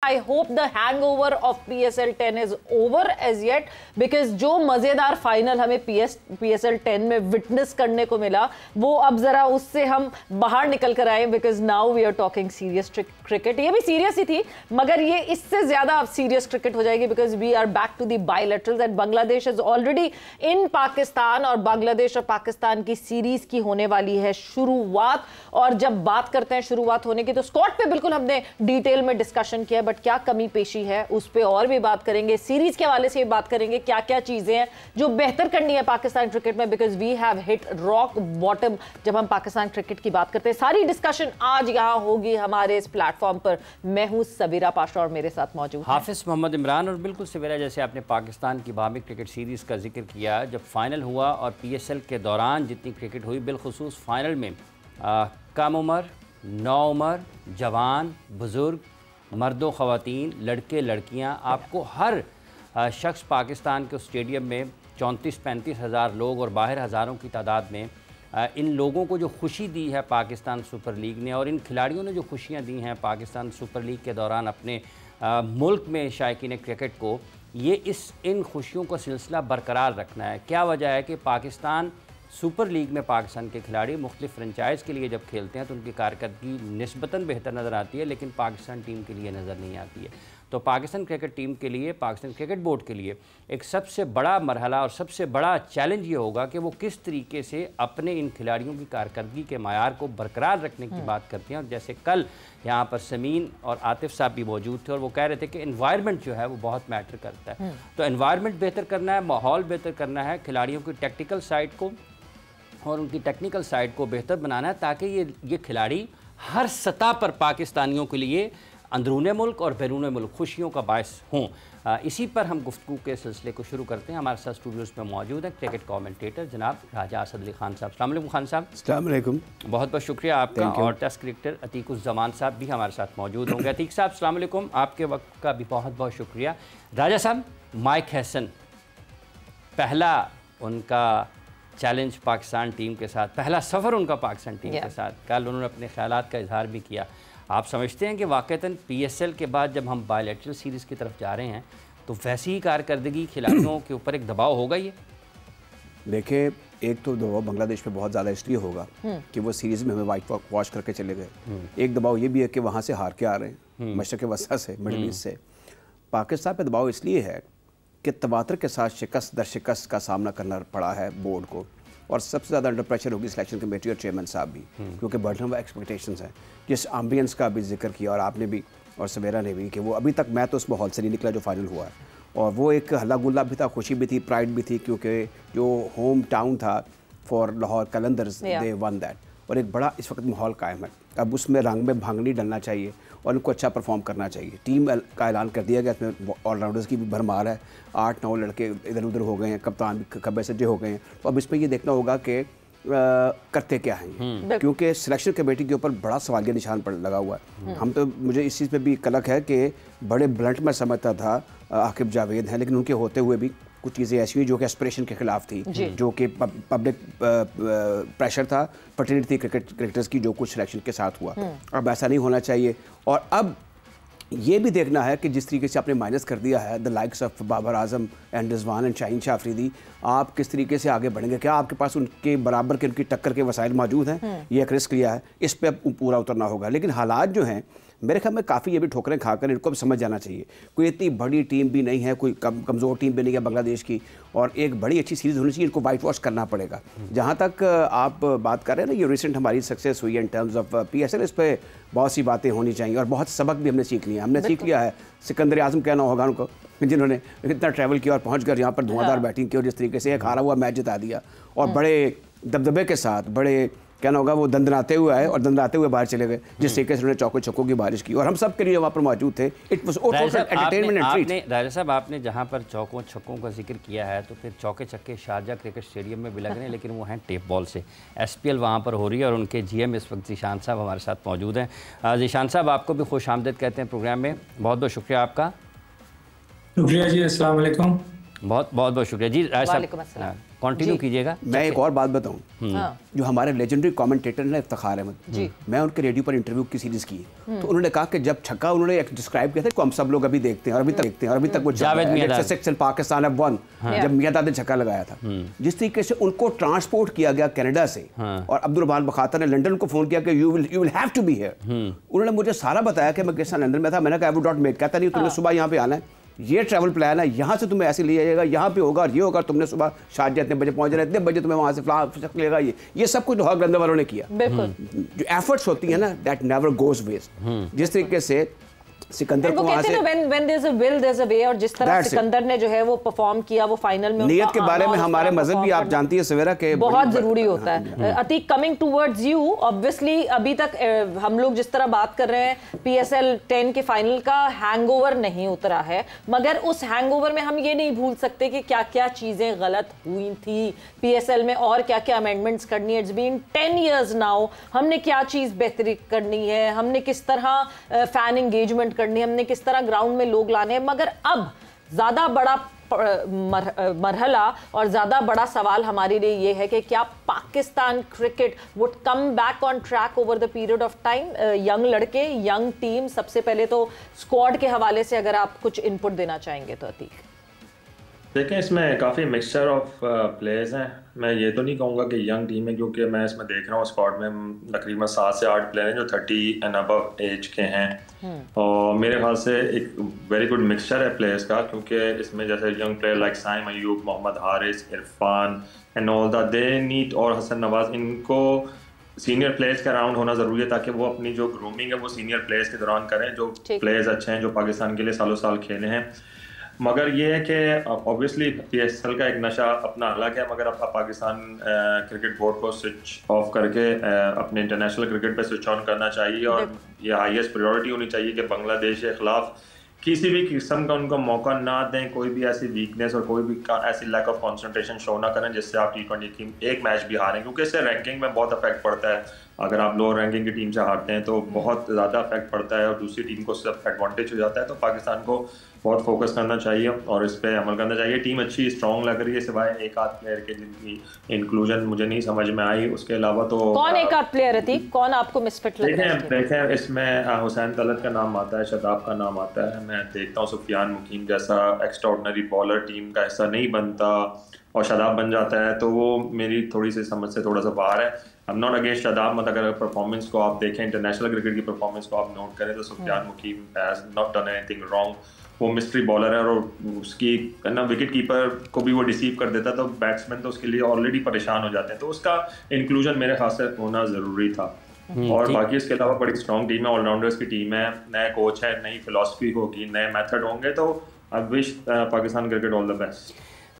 I hope the hangover of PSL 10 is over as yet because जो मजेदार final हमें PSL 10 में witness करने को मिला वो अब जरा उससे हम बाहर निकल कर आए because now we are talking serious cricket. ये भी सीरियस ही थी मगर ये इससे ज्यादा अब सीरियस क्रिकेट हो जाएगी because we are back to the bilaterals and Bangladesh is already in Pakistan और बांग्लादेश और पाकिस्तान की सीरीज की होने वाली है शुरुआत। और जब बात करते हैं शुरुआत होने की तो स्कॉट पे बिल्कुल हमने डिटेल में डिस्कशन किया बट क्या कमी पेशी है उस पे और भी बात करेंगे, सीरीज के हवाले से बात करेंगे क्या क्या चीजें हैं जो बेहतर करनी है पाकिस्तान क्रिकेट में because we have hit rock bottom जब हम पाकिस्तान क्रिकेट की बात करते हैं। सारी डिस्कशन आज यहां होगी हमारे इस प्लेटफॉर्म पर। मैं हूं सबीरा पाशा और मेरे साथ मौजूद हाफिज मोहम्मद इमरान। और बिल्कुल सबीरा जैसे आपने पाकिस्तान की बाहमी क्रिकेट सीरीज का जिक्र किया, जब फाइनल हुआ और PSL के दौरान जितनी क्रिकेट हुई बिलखुसूस फाइनल में कम उम्र, नौ उम्र, जवान, बुजुर्ग, मर्दों, ख़वातीन, लड़के लड़कियां, आपको हर शख्स पाकिस्तान के स्टेडियम में 34-35 हज़ार लोग और बाहर हज़ारों की तादाद में इन लोगों को जो खुशी दी है पाकिस्तान सुपर लीग ने और इन खिलाड़ियों ने जो खुशियां दी हैं पाकिस्तान सुपर लीग के दौरान अपने मुल्क में शायकीन क्रिकेट को, ये इन खुशियों का सिलसिला बरकरार रखना है। क्या वजह है कि पाकिस्तान सुपर लीग में पाकिस्तान के खिलाड़ी मुख्तलिफ फ्रेंचाइज़ के लिए जब खेलते हैं तो उनकी कारकर्दगी निस्बतन बेहतर नज़र आती है लेकिन पाकिस्तान टीम के लिए नज़र नहीं आती है। तो पाकिस्तान क्रिकेट टीम के लिए, पाकिस्तान क्रिकेट बोर्ड के लिए एक सबसे बड़ा मरहला और सबसे बड़ा चैलेंज ये होगा कि वो किस तरीके से अपने इन खिलाड़ियों की कारकर्दगी के मायार को बरकरार रखने की बात करते हैं। और जैसे कल यहाँ पर समीन और आतिफ साहब भी मौजूद थे और वो कह रहे थे कि एनवायरनमेंट जो है वो बहुत मैटर करता है। तो एनवायरनमेंट बेहतर करना है, माहौल बेहतर करना है, खिलाड़ियों की टेक्निकल साइड को और उनकी टेक्निकल साइड को बेहतर बनाना है ताकि ये खिलाड़ी हर सतह पर पाकिस्तानियों के लिए अंदरूने मुल्क और बैरून मुल्क खुशियों का बायस हों। इसी पर हम गुफ्तगू के सिलसिले को शुरू करते हैं। हमारे साथ स्टूडियोज़ में मौजूद हैं क्रिकेट कमेंटेटर जनाब राजा असद अली खान साहब। अस्सलाम वालेकुम खान साहब। अस्सलाम वालेकुम। बहुत बहुत शुक्रिया आपका। और टेस्ट क्रिकेटर अतीकुज़्ज़मान साहब भी हमारे साथ मौजूद होंगे। अतीक साहब अस्सलाम वालेकुम, आपके वक्त का भी बहुत बहुत शुक्रिया। राजा साहब, माइक हैसन, पहला उनका चैलेंज पाकिस्तान टीम के साथ, पहला सफ़र उनका पाकिस्तान टीम के साथ, कल उन्होंने अपने ख्यालात का इजहार भी किया। आप समझते हैं कि वाक़तन PSL के बाद जब हम बायलैटरल सीरीज़ की तरफ जा रहे हैं तो वैसी ही कारकर्दगी खिलाड़ियों के ऊपर एक दबाव होगा? ये देखिए, एक तो दबाव बांग्लादेश पे बहुत ज़्यादा इसलिए होगा कि वो सीरीज़ में हमें वाइट वॉश करके चले गए। एक दबाव ये भी है कि वहाँ से हार के आ रहे हैं, मशरक़ वस्ता से, मिडल ईस्ट से। पाकिस्तान पे दबाव इसलिए है कि तवातर के साथ शिकस्त दर शिकस्त का सामना करना पड़ा है बोर्ड को और सबसे ज़्यादा अंडर प्रेशर होगी सिलेक्शन कमेटी और चेयरमैन साहब भी क्योंकि बर्डन ऑफ एक्सपेक्टेशंस हैं। जिस एम्बियंस का भी जिक्र किया और आपने भी और सवेरा ने भी कि वो अभी तक मैं तो उस माहौल से नहीं निकला जो फाइनल हुआ है और वो एक हल्ला गुल्ला भी था, खुशी भी थी, प्राइड भी थी क्योंकि जो होम टाउन था for Lahore Qalandars they one that और एक बड़ा इस वक्त माहौल कायम है। अब उसमें रंग में भांग नहीं डलना चाहिए और उनको अच्छा परफॉर्म करना चाहिए। टीम का ऐलान कर दिया गया, इसमें ऑलराउंडर्स की भी भरमार है, 8-9 लड़के इधर उधर हो गए हैं, कप्तान भी खब्बे सज्जे हो गए हैं। तो अब इसमें ये देखना होगा कि करते क्या हैं क्योंकि सिलेक्शन कमेटी के ऊपर बड़ा सवालिया निशान पर लगा हुआ है। हम तो मुझे इस चीज़ पे भी कलक है कि बड़े ब्लंट में समझता था आकिब जावेद हैं लेकिन उनके होते हुए भी कुछ चीज़ें ऐसी हुई जो कि एस्पिरेशन के खिलाफ थी, जो कि पब्लिक प्रेशर था फर्टिलिटी क्रिकेटर्स की जो कुछ सिलेक्शन के साथ हुआ। अब ऐसा नहीं होना चाहिए और अब ये भी देखना है कि जिस तरीके से आपने माइनस कर दिया है the likes of Babar Azam and Rizwan and Shaheen Shah Afridi, आप किस तरीके से आगे बढ़ेंगे? क्या आपके पास उनके बराबर के उनकी टक्कर के वसाइल मौजूद हैं? ये एक रिस्क लिया है, इस पर अब पूरा उतरना होगा। लेकिन हालात जो हैं मेरे ख्याल में काफ़ी ये भी ठोकरें खाकर इनको अब समझ जाना चाहिए। कोई इतनी बड़ी टीम भी नहीं है, कोई कमज़ोर टीम भी नहीं है बांग्लादेश की और एक बड़ी अच्छी सीरीज़ होनी चाहिए, इनको वाइट वॉश करना पड़ेगा। जहाँ तक आप बात कर रहे हैं ना, ये रिसेंट हमारी सक्सेस हुई है इन टर्म्स ऑफ PSL, इस पर बहुत सी बातें होनी चाहिए और बहुत सबक भी हमने सीख लिया। हमने सीख लिया है, सिकंदर आजम कहना होगा उनको जिन्होंने इतना ट्रैवल किया और पहुँच कर यहाँ पर धुआंधार बैटिंग की और जिस तरीके से एक हारा हुआ मैच जिता दिया और बड़े दबदबे के साथ, बड़े कहना होगा वो दंदनाते हुए आए और दंदनाते हुए बाहर चले गए जिस तरीके से उन्होंने चौके छक्कों की बारिश की और हम सब के लिए वहाँ पर मौजूद थे। It was entertainment and treat. Raja Sahab, आपने जहाँ पर चौकों छक्कों का जिक्र किया है तो फिर चौके छक्के शारजा क्रिकेट स्टेडियम में भी लग रहे हैं लेकिन वो हैं टेप बॉल से। SPL वहाँ पर हो रही है और उनके GM इस वक्त ज़ीशान साहब हमारे साथ मौजूद हैं। ज़ीशान साहब, आपको भी खुश आमदीद कहते हैं प्रोग्राम में, बहुत बहुत शुक्रिया आपका। शुक्रिया जी, अस्सलाम वालेकुम। बहुत बहुत बहुत शुक्रिया जी। राज वालेकुम अस्सलाम। कंटिन्यू कीजिएगा। मैं एक और बात बताऊं, जो हमारे लेजेंडरी कमेंटेटर ने इफ्तिखार अहमद, मैं उनके रेडियो पर इंटरव्यू की सीरीज की, तो उन्होंने कहा कि जब छक्का उन्होंने डिस्क्राइब किया था को हम सब लोग अभी देखते हैं और अभी तक वो जावेद मियाँदाद पाकिस्तान अब वन, जब मियाँदाद ने छक्का लगाया था, जिस तरीके से उनको ट्रांसपोर्ट किया गया कनाडा से, और अब्दुल रहमान बखातर ने लंदन को फोन किया कि you will have to be here. उन्होंने मुझे सारा बताया कि मैं किस लंदन में था, मैंने कहा आई वुड नॉट मेक, कहता नहीं तुमने सुबह यहाँ पे आना है, ये ट्रैवल प्लान है, यहाँ से तुम्हें ऐसे लिया जाएगा, यहाँ पे होगा और ये होगा, तुमने सुबह शारजा इतने बजे पहुँच रहे, इतने बजे तुम्हें वहाँ से लेगा, ये सब कुछ हक गंदा वालों ने किया। बिल्कुल जो एफर्ट्स होती है ना, दैट नेवर गोज वेस्ट। जिस तरीके से सिकंदर को वहां से when there's a will there's a way, और जिस तरह सिकंदर ने जो है वो परफॉर्म किया, वो फाइनल में नियत के बारे में हमारे मजहब भी आप जानती है सवेरा के बहुत जरूरी होता है। Atiq, coming towards you, obviously अभी तक हम लोग जिस तरह बात कर रहे हैं PSL 10 के फाइनल का हैंगओवर नहीं उतरा है, मगर उस हैंगओवर में हम ये नहीं भूल सकते कि क्या क्या चीजें गलत हुई थी PSL में और क्या क्या अमेंडमेंट्स करनी है। इट्स बीन 10 years नाउ, हमने क्या चीज बेहतरी करनी है, हमने किस तरह फैन एंगेजमेंट करनी है, हमने किस तरह ग्राउंड में लोग लाने हैं, मगर अब ज्यादा बड़ा मरहला और ज्यादा बड़ा सवाल हमारे लिए ये है कि क्या Pakistan cricket would come back on track over the period of time. Young लड़के, यंग टीम, सबसे पहले तो स्क्वाड के हवाले से अगर आप कुछ इनपुट देना चाहेंगे तो अतीक। देखें, इसमें काफ़ी मिक्सचर ऑफ प्लेयर्स हैं। मैं ये तो नहीं कहूँगा कि यंग टीम है, क्योंकि मैं इसमें देख रहा हूँ स्क्वाड में तकरीबन 7 से 8 प्लेयर हैं जो 30 एंड अबव एज के हैं, और मेरे ख्याल से एक वेरी गुड मिक्सचर है प्लेयर्स का, क्योंकि इसमें जैसे young player like Saim Ayub, Mohammad Haris, Irfan and all that they need, और हसन नवाज, इनको सीनियर प्लेयर्स का राउंड होना ज़रूरी है ताकि वो अपनी जो ग्रूमिंग है वो सीनियर प्लेयर्स के दौरान करें, जो प्लेयर्स अच्छे हैं, जो पाकिस्तान के लिए सालों साल खेले हैं। मगर ये है कि ऑब्वियसली PSL का एक नशा अपना अलग है, मगर अब पाकिस्तान क्रिकेट बोर्ड को स्विच ऑफ करके अपने इंटरनेशनल क्रिकेट पे स्विच ऑन करना चाहिए, और ये हाईएस्ट प्रायोरिटी होनी चाहिए कि बांग्लादेश के खिलाफ किसी भी किस्म का उनको मौका ना दें, कोई भी ऐसी वीकनेस और कोई भी ऐसी लैक ऑफ कंसंट्रेशन शो ना करें जिससे आप T20 की एक मैच भी हारें, क्योंकि इससे रैंकिंग में बहुत अफेक्ट पड़ता है। अगर आप लोअर रैंकिंग की टीम से हारते हैं तो बहुत ज़्यादा अफेक्ट पड़ता है और दूसरी टीम को सिर्फ एडवांटेज हो जाता है। तो पाकिस्तान को बहुत फोकस करना चाहिए और इस पर अमल करना चाहिए। टीम अच्छी स्ट्रॉन्ग लग रही है, सिवाय एक आध प्लेयर के जिनकी इंक्लूजन मुझे नहीं समझ में आई, उसके अलावा तो कौन एक आध प्लेयर है, कौन आपको मिसफिट लग रहा है? देखें इसमें हुसैन तलत का नाम आता है, शदाब का नाम आता है, मैं देखता हूँ सुफियान मुकीम जैसा एक्स्ट्राऑर्डिनरी बॉलर टीम का हिस्सा नहीं बनता और शदाब बन जाता है, तो वो मेरी थोड़ी सी समझ से थोड़ा सा बाहर है। I am not against Shadab, मतलब अगर परफॉर्मेंस को आप देखें, इंटरनेशनल क्रिकेट की परफॉर्मेंस को आप नोट करें तो Sufiyan Muqeem has not done anything wrong. वो मिस्ट्री बॉलर है और उसकी ना विकेट कीपर को भी वो डिसीव कर देता, तो बैट्समैन तो उसके लिए ऑलरेडी परेशान हो जाते हैं, तो उसका इंक्लूजन मेरे ख्याल से होना ज़रूरी था। और बाकी इसके अलावा बड़ी स्ट्रॉन्ग टीम है, ऑलराउंडर्स की टीम है, नया कोच है, नई फिलॉसफी होगी, नए मेथड होंगे, तो I wish Pakistan cricket all the best.